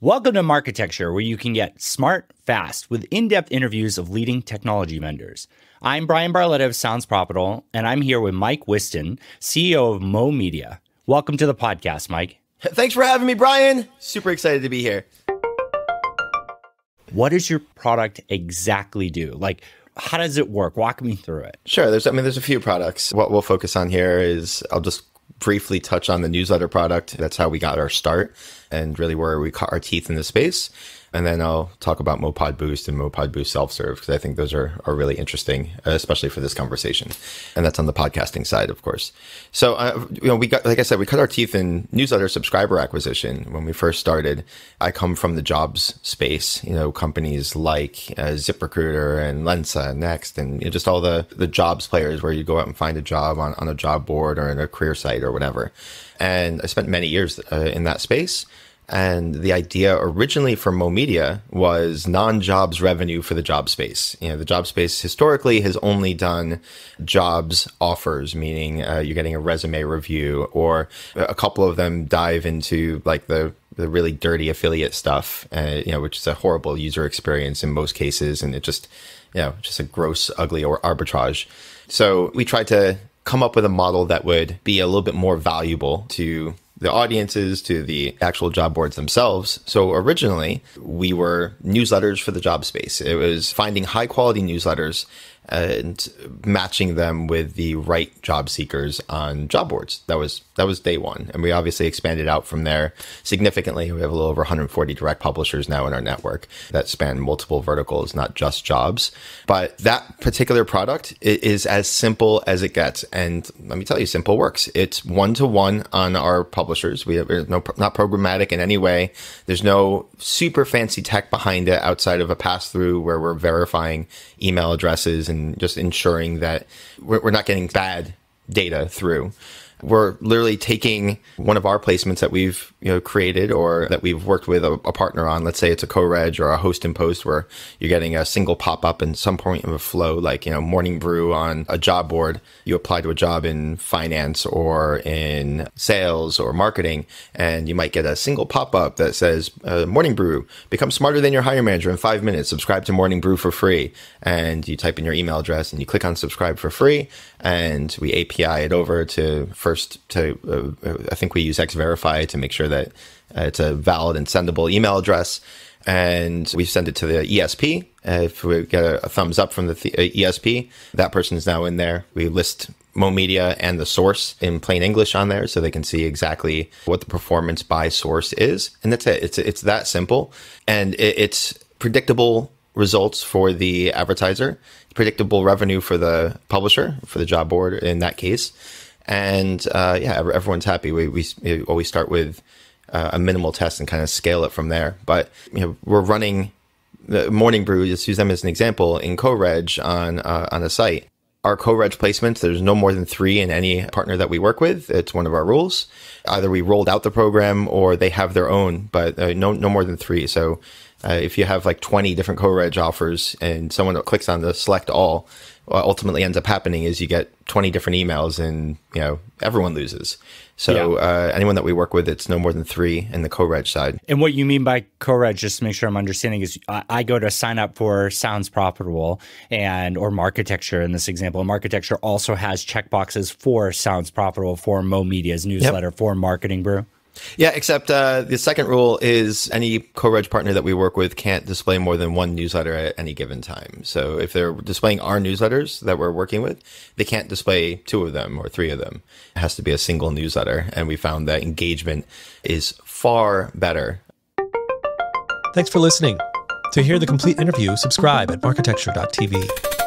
Welcome to Marketecture, where you can get smart, fast, with in-depth interviews of leading technology vendors. I'm Brian Barletta of Sounds Profitable, and I'm here with Mike Whiston, CEO of MowMedia. Welcome to the podcast, Mike. Thanks for having me, Brian. Super excited to be here. What does your product exactly do? Like, how does it work? Walk me through it. Sure. There's a few products. What we'll focus on here is I'll just briefly touch on the newsletter product. That's how we got our start and really where we cut our teeth in the space. And then I'll talk about MowPod Boost and MowPod Boost Self-Serve, because I think those are really interesting, especially for this conversation. And that's on the podcasting side, of course. So, we cut our teeth in newsletter subscriber acquisition when we first started. I come from the jobs space, companies like ZipRecruiter and Lensa, Next, and just all the jobs players where you go out and find a job on a job board or in a career site or whatever. And I spent many years in that space. And the idea originally for MowMedia was non-jobs revenue for the job space. The job space historically has only done jobs offers, meaning you're getting a resume review, or a couple of them dive into like the really dirty affiliate stuff, which is a horrible user experience in most cases. And it just a gross, ugly or arbitrage. So we tried to come up with a model that would be a little bit more valuable to the audiences, to the actual job boards themselves. So originally, we were newsletters for the job space. It was finding high quality newsletters and matching them with the right job seekers on job boards. That was day one. And we obviously expanded out from there significantly. We have a little over 140 direct publishers now in our network that span multiple verticals, not just jobs. But that particular product is as simple as it gets. And let me tell you, simple works. It's one-to-one on our publishers. We have not programmatic in any way. There's no super fancy tech behind it outside of a pass-through where we're verifying email addresses and just ensuring that we're not getting bad data through. We're literally taking one of our placements that we've created or that we've worked with a partner on. Let's say it's a co-reg or a host and post where you're getting a single pop-up in some point of a flow, like morning brew on a job board. You apply to a job in finance or in sales or marketing, and you might get a single pop-up that says, morning brew, become smarter than your hiring manager in 5 minutes, subscribe to morning brew for free. And you type in your email address and you click on subscribe for free, and we API it over I think we use Xverify to make sure that it's a valid and sendable email address. And we send it to the ESP. If we get a thumbs up from the ESP, that person is now in there. We list MowMedia and the source in plain English on there so they can see exactly what the performance by source is. And that's it. It's that simple. And it's predictable results for the advertiser, predictable revenue for the publisher, for the job board in that case. And everyone's happy. We always start with a minimal test and kind of scale it from there. But we're running the Morning Brew. Just use them as an example in co-reg on a site. Our co-reg placements, there's no more than 3 in any partner that we work with. It's one of our rules. Either we rolled out the program or they have their own, but no more than 3. So if you have like 20 different co-reg offers and someone clicks on the select all, what ultimately ends up happening is you get 20 different emails and, everyone loses. So anyone that we work with, it's no more than 3 in the co-reg side. And what you mean by co-reg, just to make sure I'm understanding, is I go to sign up for Sounds Profitable or Marketecture in this example. Marketecture also has checkboxes for Sounds Profitable, for MowMedia's newsletter, for Marketing Brew. Yeah, except the second rule is any co-reg partner that we work with can't display more than 1 newsletter at any given time. So if they're displaying our newsletters that we're working with, they can't display 2 of them or 3 of them. It has to be a single newsletter. And we found that engagement is far better. Thanks for listening. To hear the complete interview, subscribe at marketecture.tv.